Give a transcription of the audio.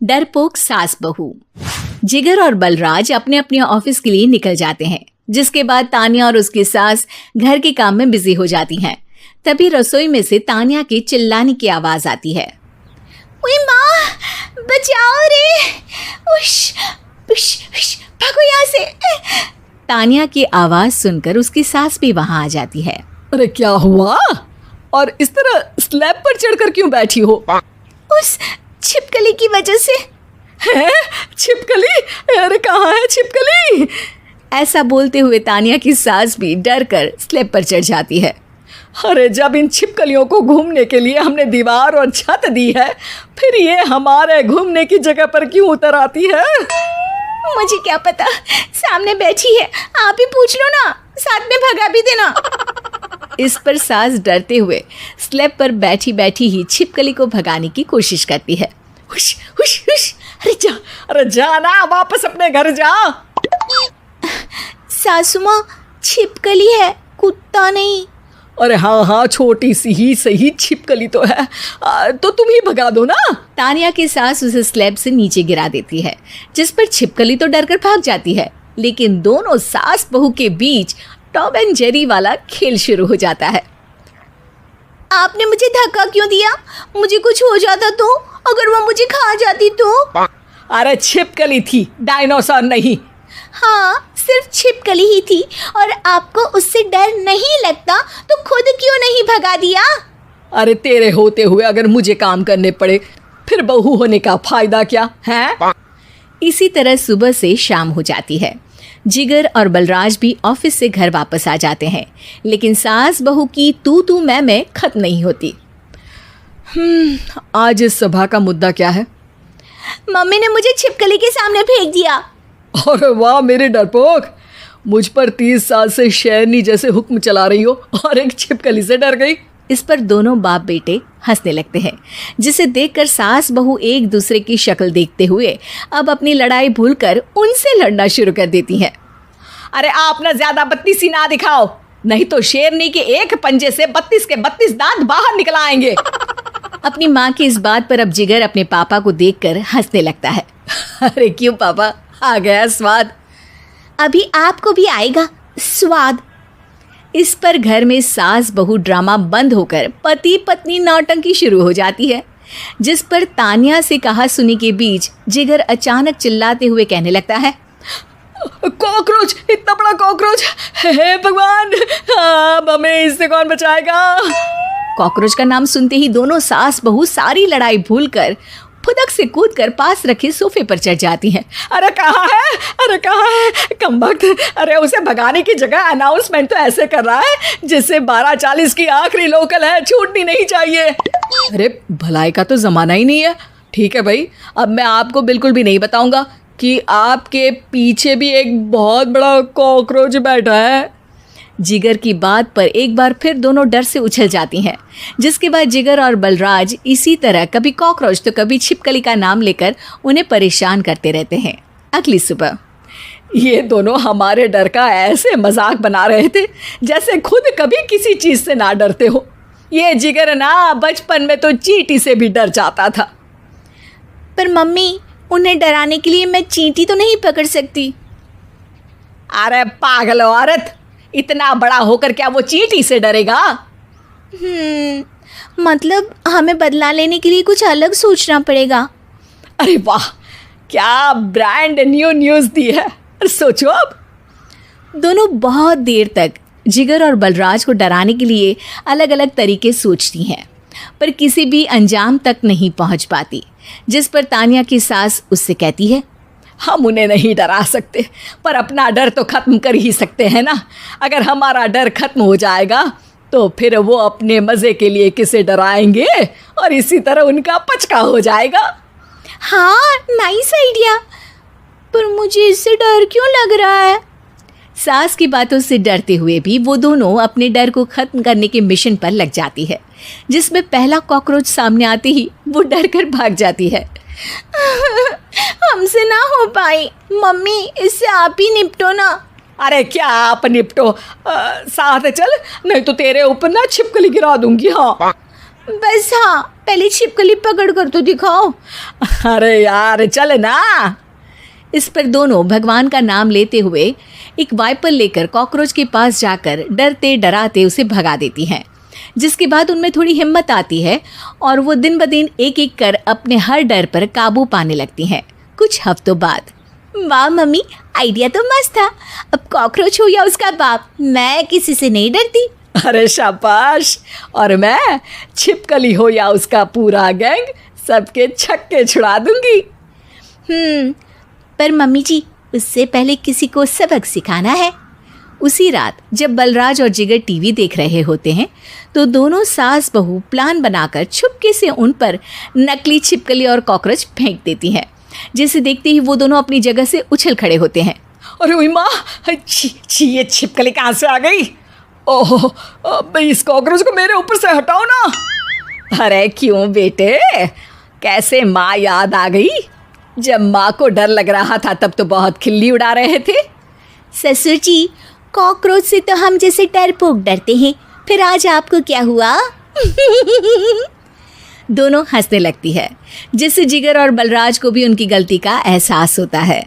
डरपोक सास बहू। जिगर और बलराज अपने अपने ऑफिस के लिए निकल जाते हैं, जिसके बाद तान्या और उसकी सास घर के काम में बिजी हो जाती हैं। तभी रसोई में से तान्या के चिल्लाने की आवाज आती है। ओए माँ, बचाओ रे, उश, उश, उश, भागो यहाँ से। तान्या की आवाज सुनकर उसकी सास भी वहां आ जाती है। अरे क्या हुआ? और इस तरह स्लैब पर चढ़कर क्यों बैठी हो? उस छिपकली की वजह से। है? छिपकली? अरे कहाँ है छिपकली? ऐसा बोलते हुए तान्या की सास भी डर कर स्लैब पर चढ़ जाती है। अरे जब इन छिपकलियों को घूमने के लिए हमने दीवार और छत दी है, फिर ये हमारे घूमने की जगह पर क्यों उतर आती है? मुझे क्या पता, सामने बैठी है, आप ही पूछ लो ना, साथ में भगा भी देना। इस पर सास डरते हुए स्लैब पर बैठी बैठी ही छिपकली को भगाने की कोशिश करती है। हुश, हुश, हुश, अरे जा ना, वापस अपने घर जा। सासू माँ, छिपकली है, कुत्ता नहीं। अरे हाँ, छोटी सी ही सही छिपकली तो है, तो तुम ही भगा दो ना। तान्या की सास उसे स्लैब से नीचे गिरा देती है, जिस पर छिपकली तो डरकर भाग जाती है। लेकिन दोनों सास बहू के बीच टॉम एंड जेरी वाला खेल शुरू हो जाता है। आपने मुझे धक्का क्यों दिया? मुझे कुछ हो जाता तो? अगर वो मुझे खा जाती तो? अरे छिपकली थी, डायनासोर नहीं। हाँ, सिर्फ छिपकली ही थी, और आपको उससे डर नहीं लगता तो खुद क्यों नहीं भगा दिया? अरे तेरे होते हुए अगर मुझे काम करने पड़े, फिर बहू होने का फायदा क्या है? इसी तरह सुबह से शाम हो जाती है। जिगर और बलराज भी ऑफिस से घर वापस आ जाते हैं, लेकिन सास बहू की तू मैं खत्म नहीं होती। आज इस सभा का मुद्दा क्या है? मम्मी ने मुझे छिपकली के सामने फेंक दिया। अरे वाह मेरे डरपोक, मुझ पर 30 साल से शेरनी जैसे हुक्म चला रही हो और एक छिपकली से डर गई। इस पर दोनों बाप बेटे हंसने लगते हैं, जिसे देखकर सास बहू एक दूसरे की शक्ल देखते हुए अब अपनी लड़ाई भूलकर उनसे लड़ना शुरू कर देती हैं। अरे आप ना ज्यादा बत्तीसी ना दिखाओ, नहीं तो शेरनी के एक पंजे से 32 के 32 दांत बाहर निकल आएंगे। अपनी माँ की इस बात पर अब जिगर अपने पापा को देखकर हंसने लगता है। अरे क्यों पापा, आ गया स्वाद? अभी आपको भी आएगा स्वाद। इस पर घर में सास बहू ड्रामा बंद होकर पति पत्नी नौटंकी शुरू हो जाती है, जिस पर तान्या से कहा सुनी के बीच जिगर अचानक चिल्लाते हुए कहने लगता है। कॉकरोच, इतना बड़ा कॉकरोच! हे भगवान, अब हमें इससे कौन बचाएगा? कॉकरोच का नाम सुनते ही दोनों सास बहू सारी लड़ाई भूलकर फुदक से कूदकर पास रखे सोफे पर चढ़ जाती हैं। अरे कहाँ है, अरे कहाँ है कमबख्त? अरे उसे भगाने की जगह अनाउंसमेंट तो ऐसे कर रहा है जैसे 12:40 की आखिरी लोकल है, छूटनी नहीं चाहिए। अरे भलाई का तो ज़माना ही नहीं है। ठीक है भाई, अब मैं आपको बिल्कुल भी नहीं बताऊंगा कि आपके पीछे भी एक बहुत बड़ा कॉकरोच बैठा है। जिगर की बात पर एक बार फिर दोनों डर से उछल जाती हैं, जिसके बाद जिगर और बलराज इसी तरह कभी कॉकरोच तो कभी छिपकली का नाम लेकर उन्हें परेशान करते रहते हैं। अगली सुबह ये दोनों हमारे डर का ऐसे मजाक बना रहे थे जैसे खुद कभी किसी चीज़ से ना डरते हो। ये जिगर ना बचपन में तो चींटी से भी डर जाता था। पर मम्मी, उन्हें डराने के लिए मैं चींटी तो नहीं पकड़ सकती। अरे पागल औरत, इतना बड़ा होकर क्या वो चींटी से डरेगा? मतलब हमें बदला लेने के लिए कुछ अलग सोचना पड़ेगा। अरे वाह, क्या ब्रांड न्यू न्यूज़ दी है। सोचो अब। दोनों बहुत देर तक जिगर और बलराज को डराने के लिए अलग अलग तरीके सोचती हैं, पर किसी भी अंजाम तक नहीं पहुंच पाती, जिस पर तान्या की सास उससे कहती है। हम उन्हें नहीं डरा सकते, पर अपना डर तो ख़त्म कर ही सकते हैं ना। अगर हमारा डर ख़त्म हो जाएगा तो फिर वो अपने मज़े के लिए किसे डराएंगे और इसी तरह उनका पचका हो जाएगा। हाँ, नाइस आइडिया, पर मुझे इससे डर क्यों लग रहा है? सास की बातों से डरते हुए भी वो दोनों अपने डर को ख़त्म करने के मिशन पर लग जाती है, जिसमें पहला कॉकरोच सामने आते ही वो डर कर भाग जाती है। हमसे ना हो पाई मम्मी, इससे आप ही निपटो ना। अरे क्या आप निपटो, साथ चल, नहीं तो तेरे ऊपर ना छिपकली गिरा दूंगी। हाँ बस हाँ, पहले छिपकली पकड़ कर तो दिखाओ। अरे यार चल ना। इस पर दोनों भगवान का नाम लेते हुए एक वाइपर लेकर कॉकरोच के पास जाकर डरते डराते उसे भगा देती हैं, जिसके बाद उनमें थोड़ी हिम्मत आती है और वो दिन ब दिन एक एक कर अपने हर डर पर काबू पाने लगती हैं। कुछ हफ्तों बाद, वाह मम्मी, आइडिया तो मस्त था। अब कॉकरोच हो या उसका बाप, मैं किसी से नहीं डरती। अरे शाबाश। और मैं छिपकली हो या उसका पूरा गैंग, सबके छक्के छुड़ा दूंगी। पर मम्मी जी, उससे पहले किसी को सबक सिखाना है। उसी रात जब बलराज और जिगर टीवी देख रहे होते हैं तो दोनों सास बहू प्लान बनाकर छुपके से उन पर नकली छिपकली और कॉकरोच फेंक देती हैं, जिसे देखते ही वो दोनों अपनी जगह से उछल खड़े होते हैं। अरे ओई माँ, छी ये छिपकली कहाँ से आ गई? ओह, अब इस कॉकरोच को मेरे ऊपर से हटाओ ना। अरे क्यों बेटे, कैसे माँ याद आ गई? जब माँ को डर लग रहा था तब तो बहुत खिल्ली उड़ा रहे थे। ससुर जी, कॉकरोच से तो हम जैसे डरपोक डरते हैं, फिर आज आपको क्या हुआ? दोनों हंसने लगती है, जिससे जिगर और बलराज को भी उनकी गलती का एहसास होता है।